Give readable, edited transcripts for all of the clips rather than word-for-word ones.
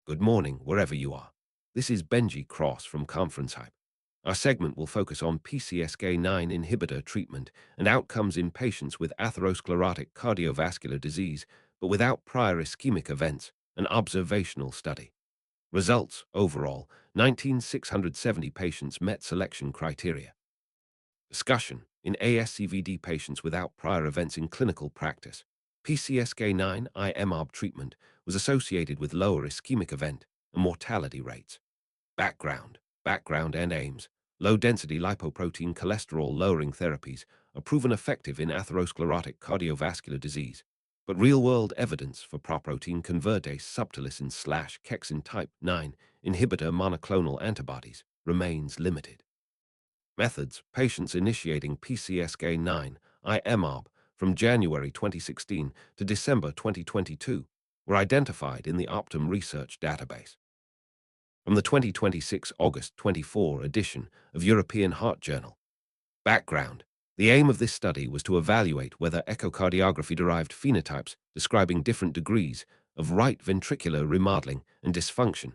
Good morning, wherever you are. This is Benji Cross from ConferenceHype. Our segment will focus on PCSK9 inhibitor treatment and outcomes in patients with atherosclerotic cardiovascular disease, but without prior ischemic events, an observational study. Results, overall, 19,670 patients met selection criteria. Discussion, in ASCVD patients without prior events in clinical practice, PCSK9 IMARB treatment was associated with lower ischemic event and mortality rates. Background and aims. Low-density lipoprotein cholesterol-lowering therapies are proven effective in atherosclerotic cardiovascular disease, but real-world evidence for proprotein convertase subtilisin/kexin type 9 inhibitor monoclonal antibodies remains limited. Methods: patients initiating PCSK9 IMARB from January 2016 to December 2022 were identified in the Optum Research Database. From the 2026 August 24 edition of European Heart Journal. Background: the aim of this study was to evaluate whether echocardiography-derived phenotypes describing different degrees of right ventricular remodeling and dysfunction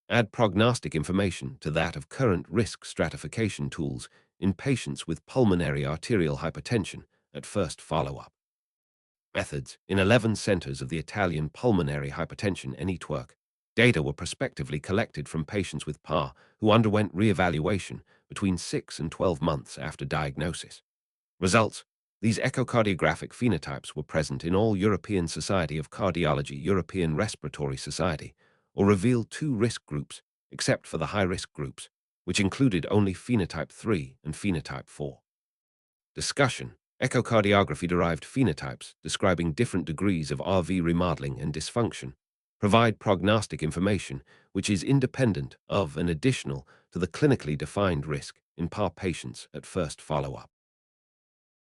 add prognostic information to that of current risk stratification tools in patients with pulmonary arterial hypertension at first follow-up. Methods: in 11 centers of the Italian Pulmonary Hypertension network, data were prospectively collected from patients with PAR who underwent re-evaluation between 6 and 12 months after diagnosis. Results: these echocardiographic phenotypes were present in all European Society of Cardiology, European Respiratory Society, or revealed two risk groups, except for the high-risk groups, which included only phenotype 3 and phenotype 4. Discussion: echocardiography-derived phenotypes describing different degrees of RV remodeling and dysfunction provide prognostic information which is independent of and additional to the clinically defined risk in PAR patients at first follow-up.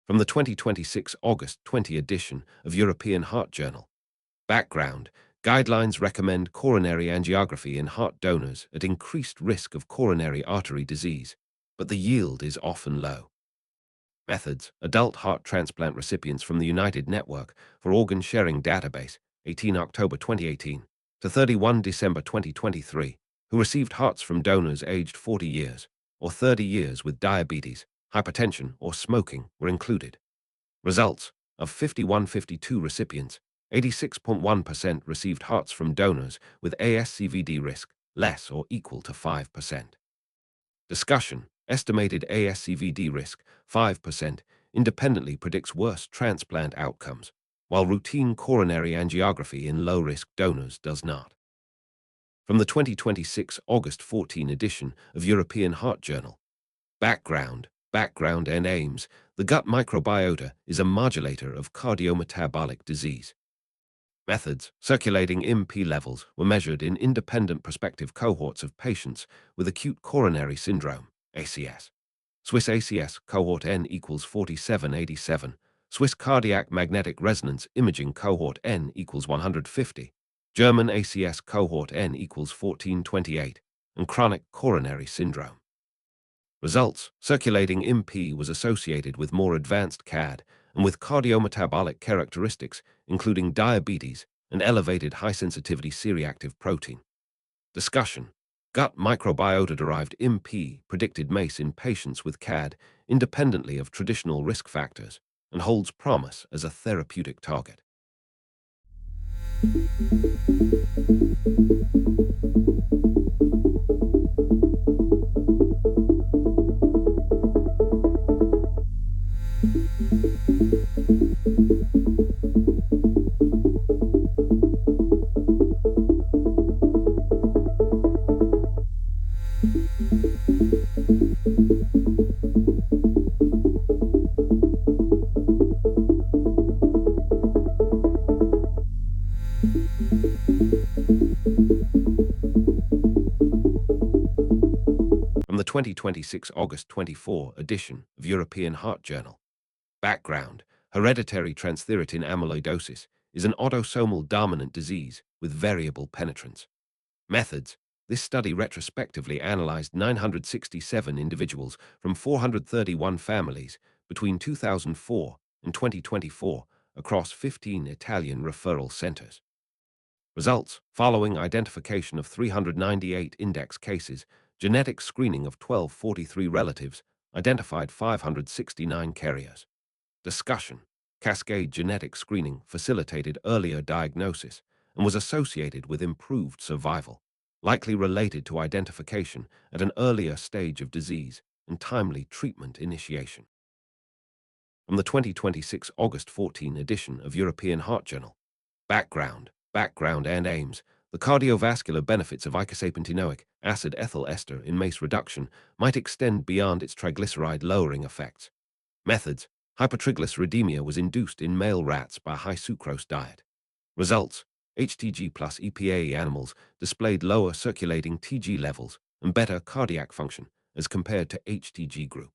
From the 2026 August 20 edition of European Heart Journal. Background: guidelines recommend coronary angiography in heart donors at increased risk of coronary artery disease, but the yield is often low. Methods: adult heart transplant recipients from the United Network for Organ Sharing Database, 18 October 2018 to 31 December 2023, who received hearts from donors aged 40 years or 30 years with diabetes, hypertension, or smoking were included. Results: of 5152 recipients, 86.1% received hearts from donors with ASCVD risk less or equal to 5%. Discussion: estimated ASCVD risk, 5%, independently predicts worse transplant outcomes, while routine coronary angiography in low-risk donors does not. From the 2026 August 14 edition of European Heart Journal. Background and aims. The gut microbiota is a modulator of cardiometabolic disease. Methods: circulating MP levels were measured in independent prospective cohorts of patients with acute coronary syndrome, ACS. Swiss ACS cohort N equals 4787, Swiss cardiac magnetic resonance imaging cohort N equals 150, German ACS cohort N equals 1428, and chronic coronary syndrome. Results: circulating MP was associated with more advanced CAD and with cardiometabolic characteristics, including diabetes and elevated high-sensitivity C-reactive protein. Discussion: gut microbiota-derived MP predicted MACE in patients with CAD independently of traditional risk factors and holds promise as a therapeutic target. From the 2026 August 24 edition of European Heart Journal. Background: hereditary transthyretin amyloidosis is an autosomal dominant disease with variable penetrance. Methods: this study retrospectively analyzed 967 individuals from 431 families between 2004 and 2024 across 15 Italian referral centers. Results: following identification of 398 index cases, genetic screening of 1243 relatives identified 569 carriers. Discussion: cascade genetic screening facilitated earlier diagnosis and was associated with improved survival, likely related to identification at an earlier stage of disease and timely treatment initiation. From the 2026 August 14 edition of European Heart Journal. Background and aims. The cardiovascular benefits of icosapentinoic acid ethyl ester in MACE reduction might extend beyond its triglyceride-lowering effects. Methods: hypertriglyceridemia was induced in male rats by high sucrose diet. Results: HTG plus EPA animals displayed lower circulating TG levels and better cardiac function as compared to HTG group.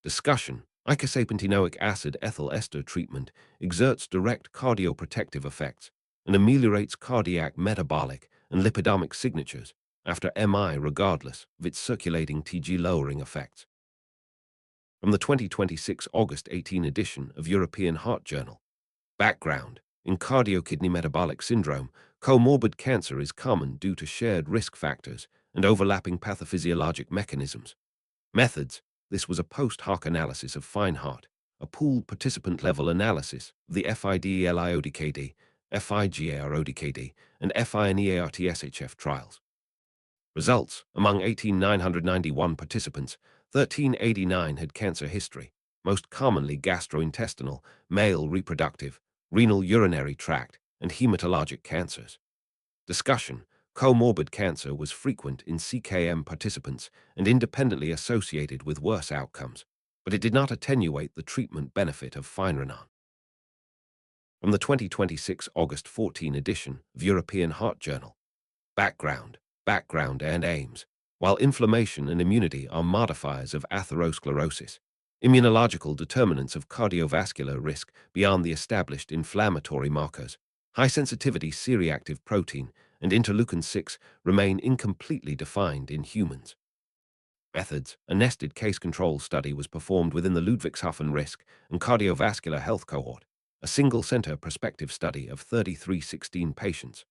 Discussion: icosapentinoic acid ethyl ester treatment exerts direct cardioprotective effects and ameliorates cardiac metabolic and lipidomic signatures after MI regardless of its circulating TG lowering effects. From the 2026 August 18 edition of European Heart Journal. Background: in cardiokidney metabolic syndrome, comorbid cancer is common due to shared risk factors and overlapping pathophysiologic mechanisms. Methods: this was a post-hoc analysis of FineHeart, a pooled participant-level analysis of the FIDELIODKD, FIGARODKD, and FINEARTSHF trials. Results: among 18,991 participants, 1,389 had cancer history, most commonly gastrointestinal, male reproductive, renal urinary tract, and hematologic cancers. Discussion: comorbid cancer was frequent in CKM participants and independently associated with worse outcomes, but it did not attenuate the treatment benefit of Finerenone. From the 2026 August 14 edition of European Heart Journal. Background and aims. While inflammation and immunity are modifiers of atherosclerosis, immunological determinants of cardiovascular risk beyond the established inflammatory markers, high-sensitivity C-reactive protein and interleukin-6 remain incompletely defined in humans. Methods: a nested case control study was performed within the Ludwigshafen Risk and Cardiovascular Health Cohort, a single-center prospective study of 3316 patients.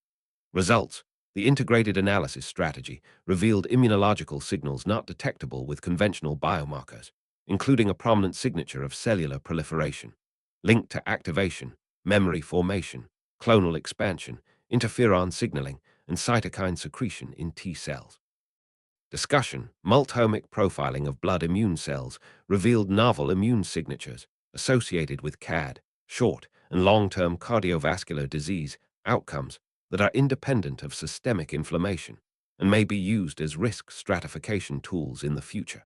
Results: the integrated analysis strategy revealed immunological signals not detectable with conventional biomarkers, including a prominent signature of cellular proliferation, linked to activation, memory formation, clonal expansion, interferon signaling, and cytokine secretion in T cells. Discussion: multiomic profiling of blood immune cells revealed novel immune signatures associated with CAD, short and long-term cardiovascular disease outcomes that are independent of systemic inflammation and may be used as risk stratification tools in the future.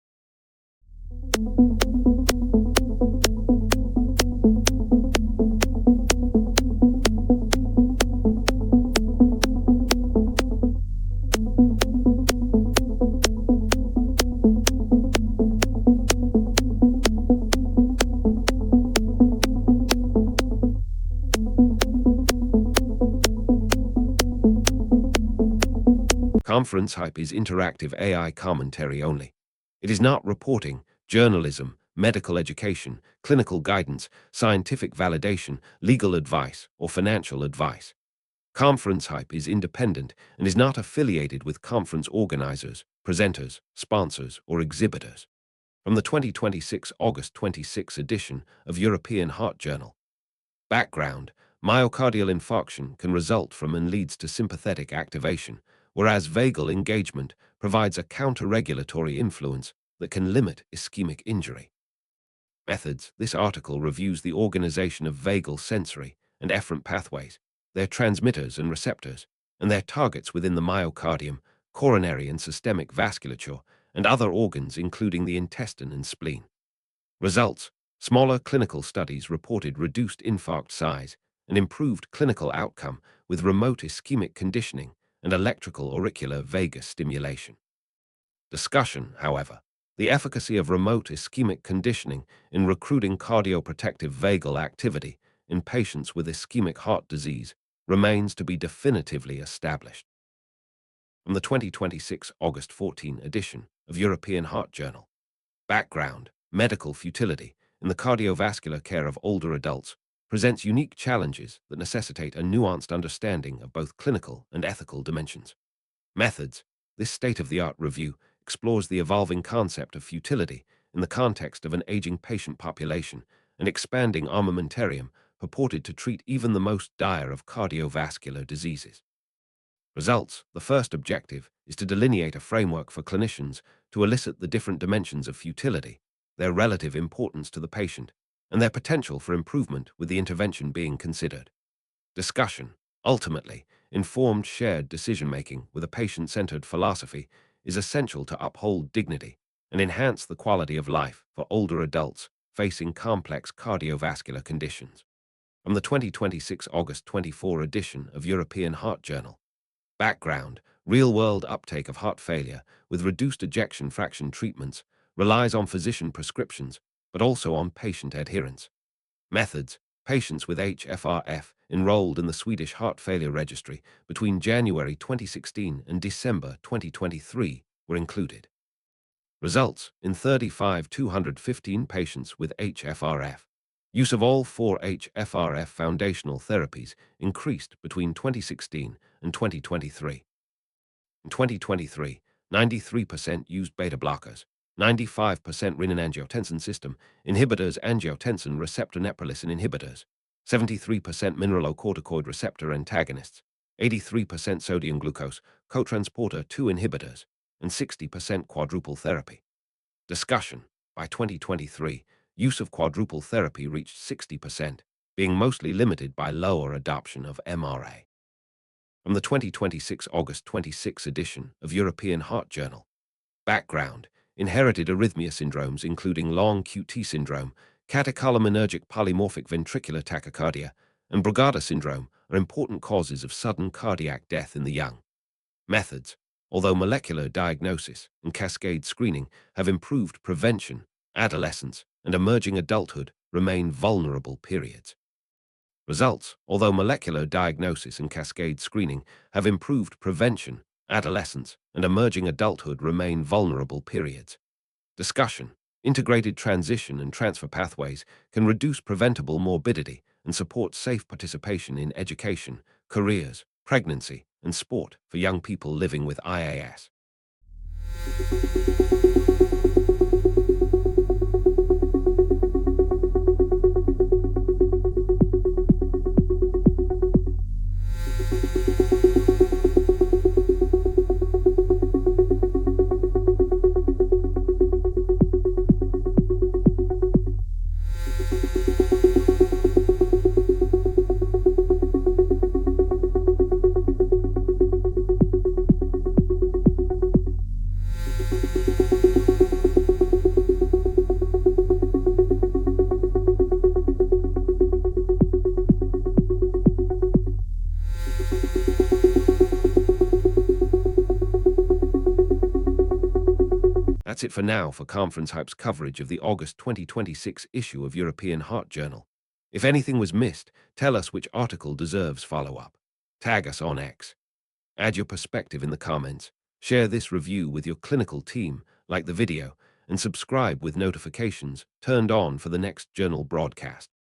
ConferenceHype is interactive AI commentary only. It is not reporting, journalism, medical education, clinical guidance, scientific validation, legal advice, or financial advice. ConferenceHype is independent and is not affiliated with conference organizers, presenters, sponsors, or exhibitors. From the 2026 August 26 edition of European Heart Journal. Background: myocardial infarction can result from and leads to sympathetic activation, whereas vagal engagement provides a counter-regulatory influence that can limit ischemic injury. Methods: this article reviews the organization of vagal sensory and efferent pathways, their transmitters and receptors, and their targets within the myocardium, coronary and systemic vasculature, and other organs including the intestine and spleen. Results: smaller clinical studies reported reduced infarct size and improved clinical outcome with remote ischemic conditioning and electrical auricular vagus stimulation. Discussion: however, the efficacy of remote ischemic conditioning in recruiting cardioprotective vagal activity in patients with ischemic heart disease remains to be definitively established. From the 2026 August 14 edition of European Heart Journal. Background: medical futility in the cardiovascular care of older adults, presents unique challenges that necessitate a nuanced understanding of both clinical and ethical dimensions. Methods. This state-of-the-art review explores the evolving concept of futility in the context of an aging patient population and expanding armamentarium purported to treat even the most dire of cardiovascular diseases. Results. The first objective is to delineate a framework for clinicians to elicit the different dimensions of futility, their relative importance to the patient, and their potential for improvement with the intervention being considered. Discussion. Ultimately, informed shared decision-making with a patient-centered philosophy is essential to uphold dignity and enhance the quality of life for older adults facing complex cardiovascular conditions. From the 2026 August 24 edition of European Heart Journal. Background. Real-world uptake of heart failure with reduced ejection fraction treatments relies on physician prescriptions, but also on patient adherence. Methods. Patients with HFrF enrolled in the Swedish Heart Failure Registry between January 2016 and December 2023 were included. Results. In 215 patients with HFrF, use of all four HFrF foundational therapies increased between 2016 and 2023. In 2023, 93% used beta blockers, 95% renin-angiotensin system inhibitors, angiotensin receptor neprilysin inhibitors, 73% mineralocorticoid receptor antagonists, 83% sodium glucose cotransporter 2 inhibitors, and 60% quadruple therapy. Discussion. By 2023, use of quadruple therapy reached 60%, being mostly limited by lower adoption of MRA. From the 2026 August 26 edition of European Heart Journal. Background. Inherited arrhythmia syndromes including long QT syndrome, catecholaminergic polymorphic ventricular tachycardia, and Brugada syndrome are important causes of sudden cardiac death in the young. Methods. Although molecular diagnosis and cascade screening have improved prevention, adolescence and emerging adulthood remain vulnerable periods. Results. Although molecular diagnosis and cascade screening have improved prevention, adolescence and emerging adulthood remain vulnerable periods. Discussion. Integrated transition and transfer pathways can reduce preventable morbidity and support safe participation in education, careers, pregnancy, and sport for young people living with IAS. That's it for now for ConferenceHype's coverage of the August 2026 issue of European Heart Journal. If anything was missed, tell us which article deserves follow-up. Tag us on X. Add your perspective in the comments. Share this review with your clinical team, like the video, and subscribe with notifications turned on for the next journal broadcast.